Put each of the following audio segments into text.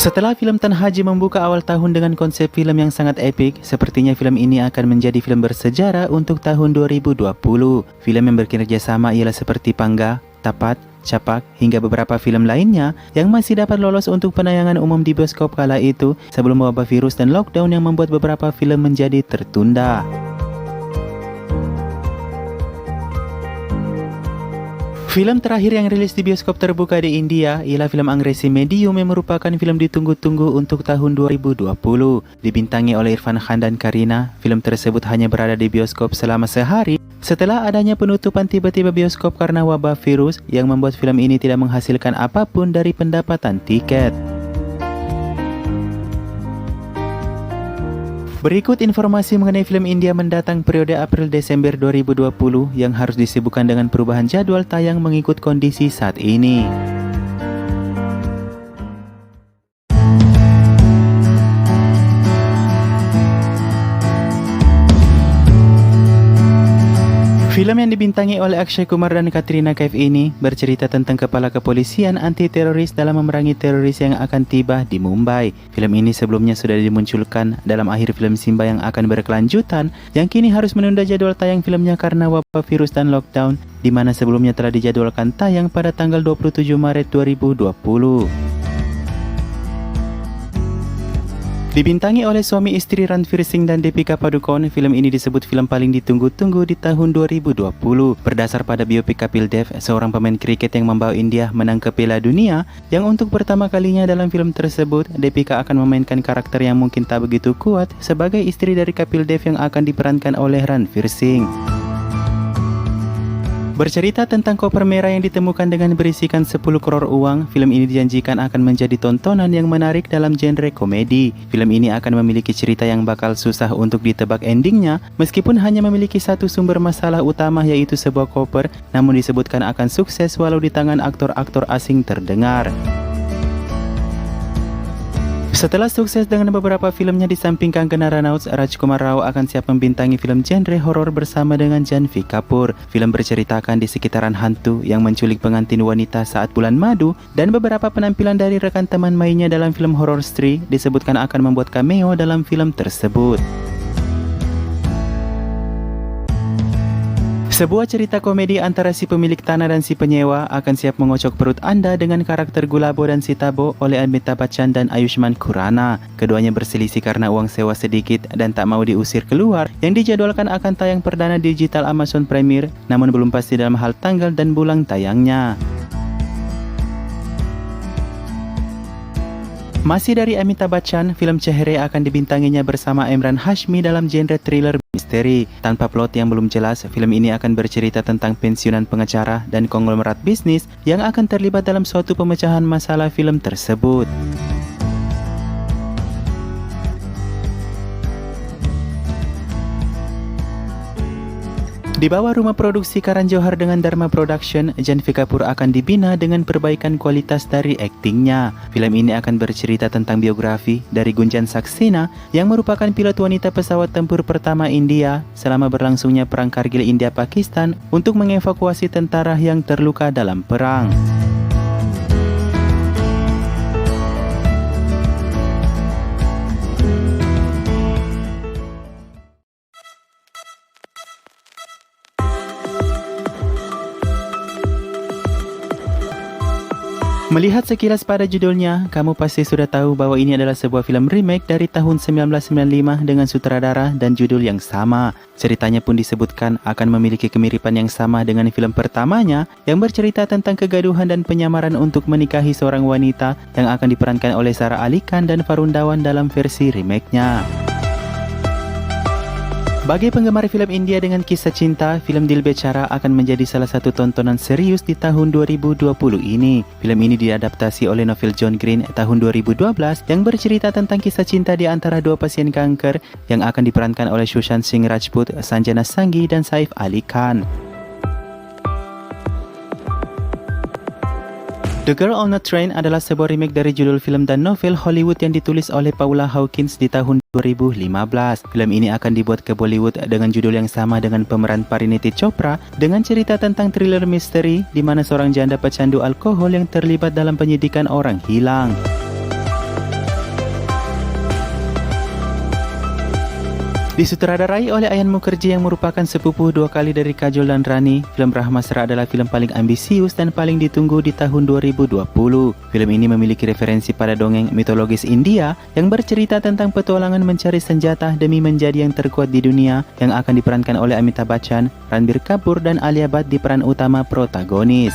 Setelah film Tan Haji membuka awal tahun dengan konsep film yang sangat epik, sepertinya film ini akan menjadi film bersejarah untuk tahun 2020. Film yang bekerja sama ialah seperti Pangga, Tapat, Capak, hingga beberapa film lainnya yang masih dapat lolos untuk penayangan umum di bioskop kala itu sebelum wabah virus dan lockdown yang membuat beberapa film menjadi tertunda. Film terakhir yang rilis di bioskop terbuka di India ialah film Angresi Medium yang merupakan film ditunggu-tunggu untuk tahun 2020. Dibintangi oleh Irfan Khan dan Kareena, film tersebut hanya berada di bioskop selama sehari setelah adanya penutupan tiba-tiba bioskop karena wabah virus yang membuat film ini tidak menghasilkan apapun dari pendapatan tiket. Berikut informasi mengenai film India mendatang periode April-Desember 2020 yang harus disibukkan dengan perubahan jadwal tayang mengikut kondisi saat ini. Film yang dibintangi oleh Akshay Kumar dan Katrina Kaif ini bercerita tentang kepala kepolisian anti-teroris dalam memerangi teroris yang akan tiba di Mumbai. Film ini sebelumnya sudah dimunculkan dalam akhir film Simba yang akan berkelanjutan, yang kini harus menunda jadwal tayang filmnya karena wabah virus dan lockdown, di mana sebelumnya telah dijadwalkan tayang pada tanggal 27 Maret 2020. Dibintangi oleh suami istri Ranveer Singh dan Deepika Padukone, film ini disebut film paling ditunggu-tunggu di tahun 2020. Berdasar pada biopik Kapil Dev, seorang pemain kriket yang membawa India menang ke Piala Dunia, yang untuk pertama kalinya dalam film tersebut, Deepika akan memainkan karakter yang mungkin tak begitu kuat sebagai istri dari Kapil Dev yang akan diperankan oleh Ranveer Singh. Bercerita tentang koper merah yang ditemukan dengan berisikan 10 crore uang, film ini dijanjikan akan menjadi tontonan yang menarik dalam genre komedi. Film ini akan memiliki cerita yang bakal susah untuk ditebak endingnya, meskipun hanya memiliki satu sumber masalah utama yaitu sebuah koper, namun disebutkan akan sukses walau di tangan aktor-aktor asing terdengar. Setelah sukses dengan beberapa filmnya di samping Kangana Ranaut, Rajkumar Rao akan siap membintangi film genre horor bersama dengan Janhvi Kapoor. Film berceritakan di sekitaran hantu yang menculik pengantin wanita saat bulan madu, dan beberapa penampilan dari rekan teman mainnya dalam film horor Stree disebutkan akan membuat cameo dalam film tersebut. Sebuah cerita komedi antara si pemilik tanah dan si penyewa akan siap mengocok perut Anda dengan karakter Gulabo dan Sitabo oleh Amitabh Bachchan dan Ayushmann Khurrana. Keduanya berselisih karena uang sewa sedikit dan tak mau diusir keluar, yang dijadwalkan akan tayang perdana digital Amazon Premiere, namun belum pasti dalam hal tanggal dan bulan tayangnya. Masih dari Amitabh Bachchan, film Chehre akan dibintanginya bersama Emran Hashmi dalam genre thriller misteri. Tanpa plot yang belum jelas, film ini akan bercerita tentang pensiunan pengacara dan konglomerat bisnis yang akan terlibat dalam suatu pemecahan masalah film tersebut. Di bawah rumah produksi Karan Johar dengan Dharma Production, Janhvi Kapoor akan dibina dengan perbaikan kualitas dari aktingnya. Film ini akan bercerita tentang biografi dari Gunjan Saxena yang merupakan pilot wanita pesawat tempur pertama India selama berlangsungnya Perang Kargil India-Pakistan untuk mengevakuasi tentara yang terluka dalam perang. Melihat sekilas pada judulnya, kamu pasti sudah tahu bahwa ini adalah sebuah film remake dari tahun 1995 dengan sutradara dan judul yang sama. Ceritanya pun disebutkan akan memiliki kemiripan yang sama dengan film pertamanya yang bercerita tentang kegaduhan dan penyamaran untuk menikahi seorang wanita yang akan diperankan oleh Sara Ali Khan dan Varun Dhawan dalam versi remake-nya. Bagi penggemar film India dengan kisah cinta, film Dil Bechara akan menjadi salah satu tontonan serius di tahun 2020 ini. Film ini diadaptasi oleh novel John Green tahun 2012 yang bercerita tentang kisah cinta di antara dua pasien kanker yang akan diperankan oleh Sushant Singh Rajput, Sanjana Sanghi, dan Saif Ali Khan. The Girl on a Train adalah sebuah remake dari judul film dan novel Hollywood yang ditulis oleh Paula Hawkins di tahun 2015. Film ini akan dibuat ke Bollywood dengan judul yang sama dengan pemeran Parineeti Chopra dengan cerita tentang thriller misteri di mana seorang janda pecandu alkohol yang terlibat dalam penyidikan orang hilang. Disutradarai oleh Ayan Mukherjee yang merupakan sepupu dua kali dari Kajol dan Rani, film Brahmastra adalah film paling ambisius dan paling ditunggu di tahun 2020. Film ini memiliki referensi pada dongeng mitologis India yang bercerita tentang petualangan mencari senjata demi menjadi yang terkuat di dunia yang akan diperankan oleh Amitabh Bachchan, Ranbir Kapoor, dan Alia Bhatt di peran utama protagonis.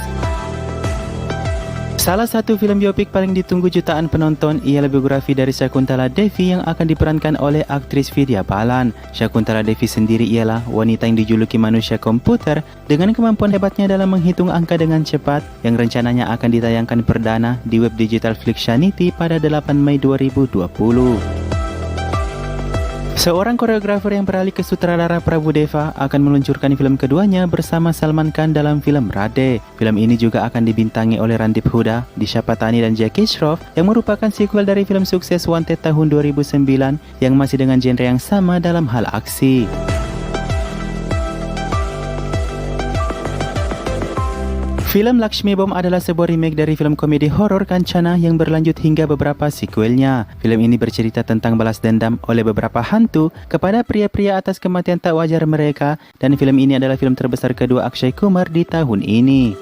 Salah satu film biopik paling ditunggu jutaan penonton ialah biografi dari Shakuntala Devi yang akan diperankan oleh aktris Vidya Balan. Shakuntala Devi sendiri ialah wanita yang dijuluki manusia komputer dengan kemampuan hebatnya dalam menghitung angka dengan cepat yang rencananya akan ditayangkan perdana di web digital Flicksanity pada 8 Mei 2020. Seorang koreografer yang beralih ke sutradara Prabu Deva akan meluncurkan film keduanya bersama Salman Khan dalam film Radhe. Film ini juga akan dibintangi oleh Randeep Hooda, Disha Patani, dan Jackie Shroff yang merupakan sequel dari film sukses Wanted tahun 2009 yang masih dengan genre yang sama dalam hal aksi. Film Lakshmi Bomb adalah sebuah remake dari film komedi horor Kancana yang berlanjut hingga beberapa sequelnya. Film ini bercerita tentang balas dendam oleh beberapa hantu kepada pria-pria atas kematian tak wajar mereka, dan film ini adalah film terbesar kedua Akshay Kumar di tahun ini.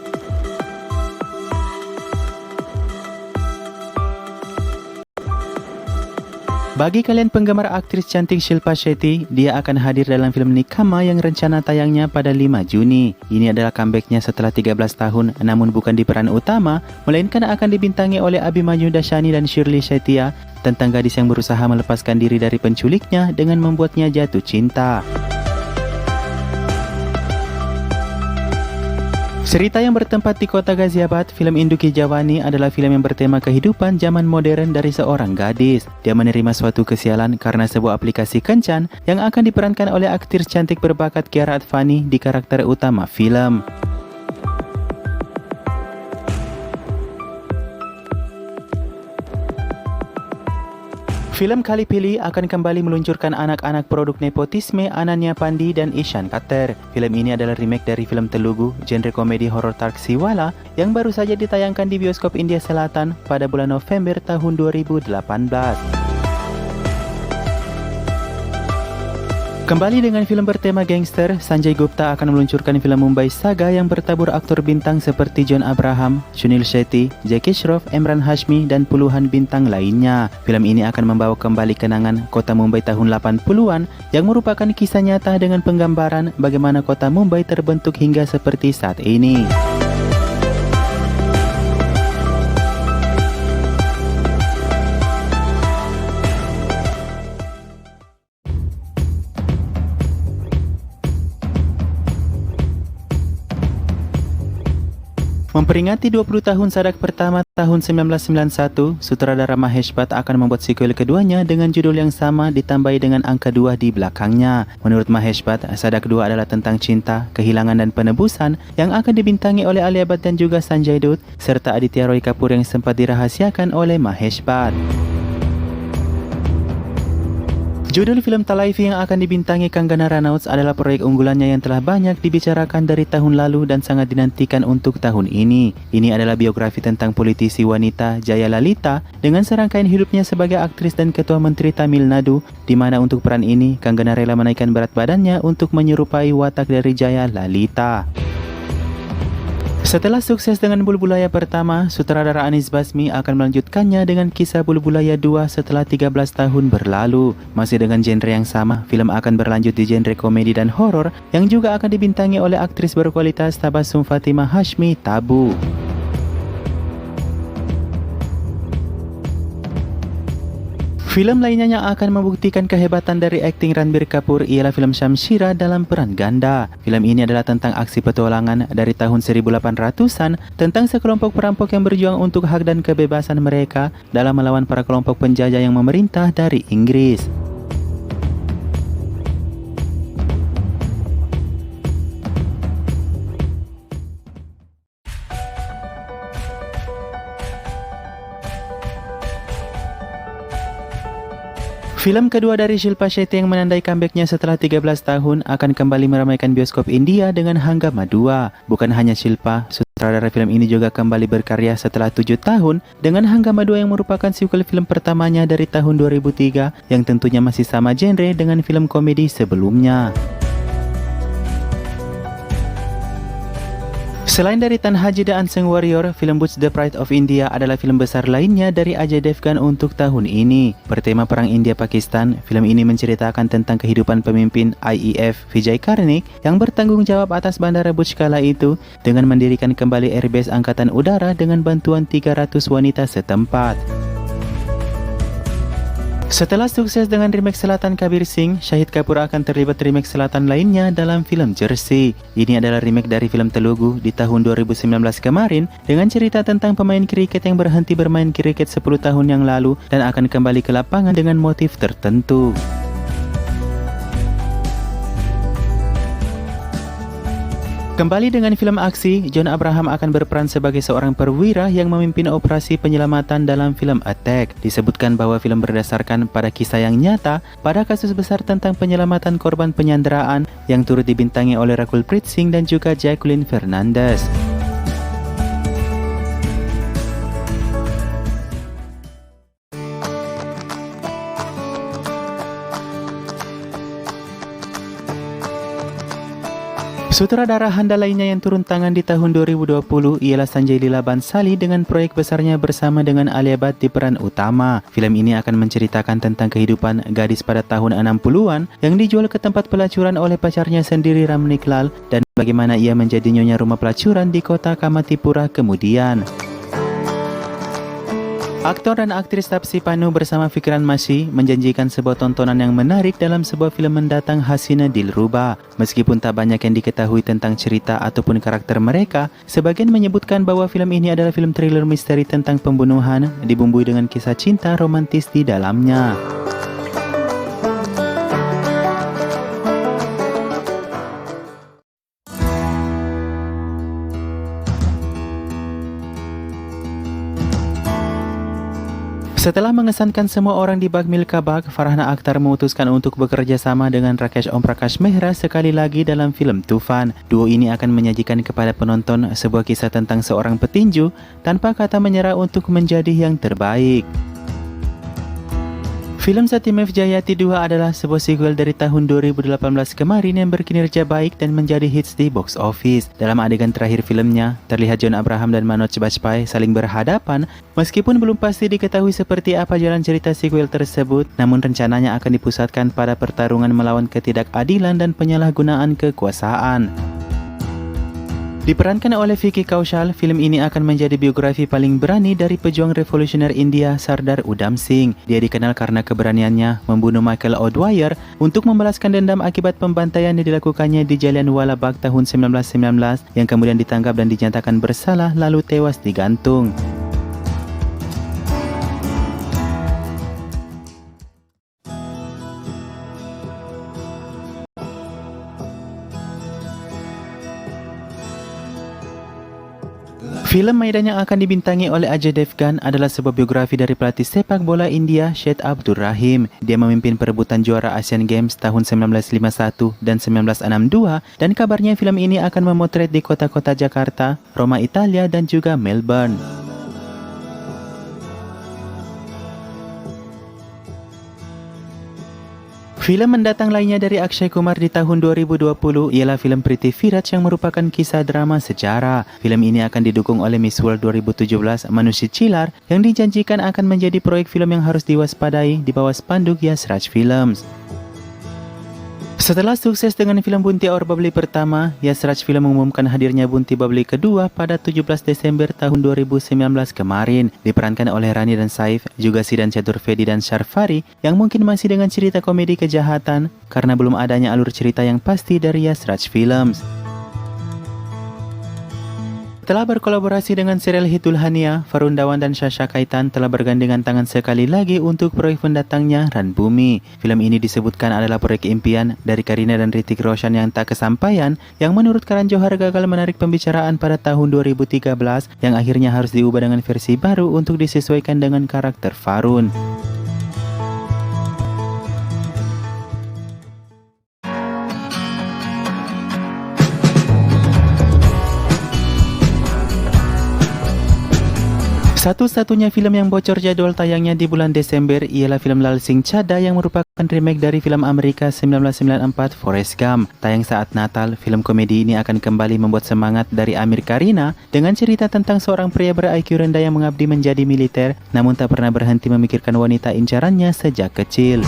Bagi kalian penggemar aktris cantik Shilpa Shetty, dia akan hadir dalam film Nikama yang rencana tayangnya pada 5 Juni. Ini adalah comebacknya setelah 13 tahun, namun bukan di peran utama, melainkan akan dibintangi oleh Abhimanyu Dashani dan Shirley Shetty tentang gadis yang berusaha melepaskan diri dari penculiknya dengan membuatnya jatuh cinta. Cerita yang bertempat di kota Ghaziabad, film Induki Jawani adalah film yang bertema kehidupan zaman modern dari seorang gadis. Dia menerima suatu kesialan karena sebuah aplikasi kencan yang akan diperankan oleh aktris cantik berbakat Kiara Advani di karakter utama film. Film Kalipili akan kembali meluncurkan anak-anak produk nepotisme Ananya Pandi dan Ishan Katter. Film ini adalah remake dari film Telugu, genre komedi horor Taksiwala yang baru saja ditayangkan di bioskop India Selatan pada bulan November tahun 2018. Kembali dengan film bertema gangster, Sanjay Gupta akan meluncurkan film Mumbai Saga yang bertabur aktor bintang seperti John Abraham, Sunil Shetty, Jackie Shroff, Emran Hashmi, dan puluhan bintang lainnya. Film ini akan membawa kembali kenangan kota Mumbai tahun 80-an yang merupakan kisah nyata dengan penggambaran bagaimana kota Mumbai terbentuk hingga seperti saat ini. Memperingati 20 tahun Sadak pertama tahun 1991, sutradara Mahesh Bhatt akan membuat sequel keduanya dengan judul yang sama ditambahi dengan angka 2 di belakangnya. Menurut Mahesh Bhatt, Sadak 2 adalah tentang cinta, kehilangan, dan penebusan yang akan dibintangi oleh Alia Bhatt dan juga Sanjay Dutt, serta Aditya Roy Kapoor yang sempat dirahasiakan oleh Mahesh Bhatt. Judul film Talaifi yang akan dibintangi Kangana Ranaut adalah proyek unggulannya yang telah banyak dibicarakan dari tahun lalu dan sangat dinantikan untuk tahun ini. Ini adalah biografi tentang politisi wanita Jaya Lalita dengan serangkaian hidupnya sebagai aktris dan ketua menteri Tamil Nadu, di mana untuk peran ini Kangana rela menaikkan berat badannya untuk menyerupai watak dari Jaya Lalita. Setelah sukses dengan Bulbulaya pertama, sutradara Anis Basmi akan melanjutkannya dengan kisah Bulbulaya 2 setelah 13 tahun berlalu. Masih dengan genre yang sama, film akan berlanjut di genre komedi dan horor yang juga akan dibintangi oleh aktris berkualitas Tabassum Fatimah Hashmi Tabu. Film lainnya yang akan membuktikan kehebatan dari akting Ranbir Kapoor ialah film Shamshira dalam peran ganda. Film ini adalah tentang aksi petualangan dari tahun 1800-an tentang sekelompok perampok yang berjuang untuk hak dan kebebasan mereka dalam melawan para kelompok penjajah yang memerintah dari Inggris. Film kedua dari Shilpa Shetty yang menandai comebacknya setelah 13 tahun akan kembali meramaikan bioskop India dengan Hangama 2. Bukan hanya Shilpa, Sutradara film ini juga kembali berkarya setelah 7 tahun dengan Hanggama 2 yang merupakan sequel film pertamanya dari tahun 2003 yang tentunya masih sama genre dengan film komedi sebelumnya. Selain dari Tan Haji The Unsung Warrior, film Boots the Pride of India adalah film besar lainnya dari Ajay Devgan untuk tahun ini. Bertema Perang India-Pakistan, film ini menceritakan tentang kehidupan pemimpin IEF Vijay Karnik yang bertanggung jawab atas bandara Bhuj kala itu dengan mendirikan kembali Airbase Angkatan Udara dengan bantuan 300 wanita setempat. Setelah sukses dengan remake Selatan Kabir Singh, Shahid Kapoor akan terlibat remake Selatan lainnya dalam film Jersey. Ini adalah remake dari film Telugu di tahun 2019 kemarin dengan cerita tentang pemain kriket yang berhenti bermain kriket 10 tahun yang lalu dan akan kembali ke lapangan dengan motif tertentu. Kembali dengan film aksi, John Abraham akan berperan sebagai seorang perwira yang memimpin operasi penyelamatan dalam film Attack. Disebutkan bahwa film berdasarkan pada kisah yang nyata pada kasus besar tentang penyelamatan korban penyanderaan yang turut dibintangi oleh Rakul Preet Singh dan juga Jacqueline Fernandez. Sutradara handal lainnya yang turun tangan di tahun 2020 ialah Sanjay Leela Bhansali dengan proyek besarnya bersama dengan Alia Bhatt di peran utama. Film ini akan menceritakan tentang kehidupan gadis pada tahun 60-an yang dijual ke tempat pelacuran oleh pacarnya sendiri Ramnik Lal dan bagaimana ia menjadi nyonya rumah pelacuran di kota Kamatipura kemudian. Aktor dan aktris Taapsee Pannu bersama Vikram Massey menjanjikan sebuah tontonan yang menarik dalam sebuah film mendatang Hasina Dilruba. Meskipun tak banyak yang diketahui tentang cerita ataupun karakter mereka, sebagian menyebutkan bahwa film ini adalah film thriller misteri tentang pembunuhan, dibumbui dengan kisah cinta romantis di dalamnya. Setelah mengesankan semua orang di Bag Milkha Bag, Farhana Akhtar memutuskan untuk bekerja sama dengan Rakesh Om Prakash Mehra sekali lagi dalam film Tufan. Duo ini akan menyajikan kepada penonton sebuah kisah tentang seorang petinju tanpa kata menyerah untuk menjadi yang terbaik. Film Satimev Jayati 2 adalah sebuah sequel dari tahun 2018 kemarin yang berkinerja baik dan menjadi hits di box office. Dalam adegan terakhir filmnya, terlihat John Abraham dan Manoj Bajpayee saling berhadapan. Meskipun belum pasti diketahui seperti apa jalan cerita sequel tersebut, namun rencananya akan dipusatkan pada pertarungan melawan ketidakadilan dan penyalahgunaan kekuasaan. Diperankan oleh Vicky Kaushal, film ini akan menjadi biografi paling berani dari pejuang revolusioner India Sardar Udham Singh. Dia dikenal karena keberaniannya membunuh Michael O'Dwyer untuk membalaskan dendam akibat pembantaian yang dilakukannya di Jallianwala Bagh tahun 1919 yang kemudian ditangkap dan dinyatakan bersalah lalu tewas digantung. Film Maidan yang akan dibintangi oleh Ajay Devgan adalah sebuah biografi dari pelatih sepak bola India Sheth Abdur Rahim. Dia memimpin perebutan juara Asian Games tahun 1951 dan 1962 dan kabarnya film ini akan memotret di kota-kota Jakarta, Roma Italia dan juga Melbourne. Film mendatang lainnya dari Akshay Kumar di tahun 2020 ialah film Pretty Viraj yang merupakan kisah drama sejarah. Film ini akan didukung oleh Miss World 2017 Manushi Chilar yang dijanjikan akan menjadi proyek film yang harus diwaspadai di bawah spanduk Yash Raj Films. Setelah sukses dengan film Bunti Aur Babli pertama, Yash Raj Film mengumumkan hadirnya Bunti Babli kedua pada 17 Desember tahun 2019 kemarin. Diperankan oleh Rani dan Saif, juga Siddhan Chaturvedi dan Sharfari yang mungkin masih dengan cerita komedi kejahatan karena belum adanya alur cerita yang pasti dari Yash Raj Films. Setelah berkolaborasi dengan serial Hitul Hania, Varun Dhawan dan Sasha Kaitan telah bergandengan tangan sekali lagi untuk proyek pendatangnya Ranbhoomi. Film ini disebutkan adalah proyek impian dari Kareena dan Hrithik Roshan yang tak kesampaian, yang menurut Karan Johar gagal menarik pembicaraan pada tahun 2013, yang akhirnya harus diubah dengan versi baru untuk disesuaikan dengan karakter Varun. Satu-satunya film yang bocor jadwal tayangnya di bulan Desember ialah film Lal Sing Chada yang merupakan remake dari film Amerika 1994 Forrest Gump. Tayang saat Natal, film komedi ini akan kembali membuat semangat dari Amir Karina dengan cerita tentang seorang pria ber-IQ rendah yang mengabdi menjadi militer namun tak pernah berhenti memikirkan wanita incarannya sejak kecil.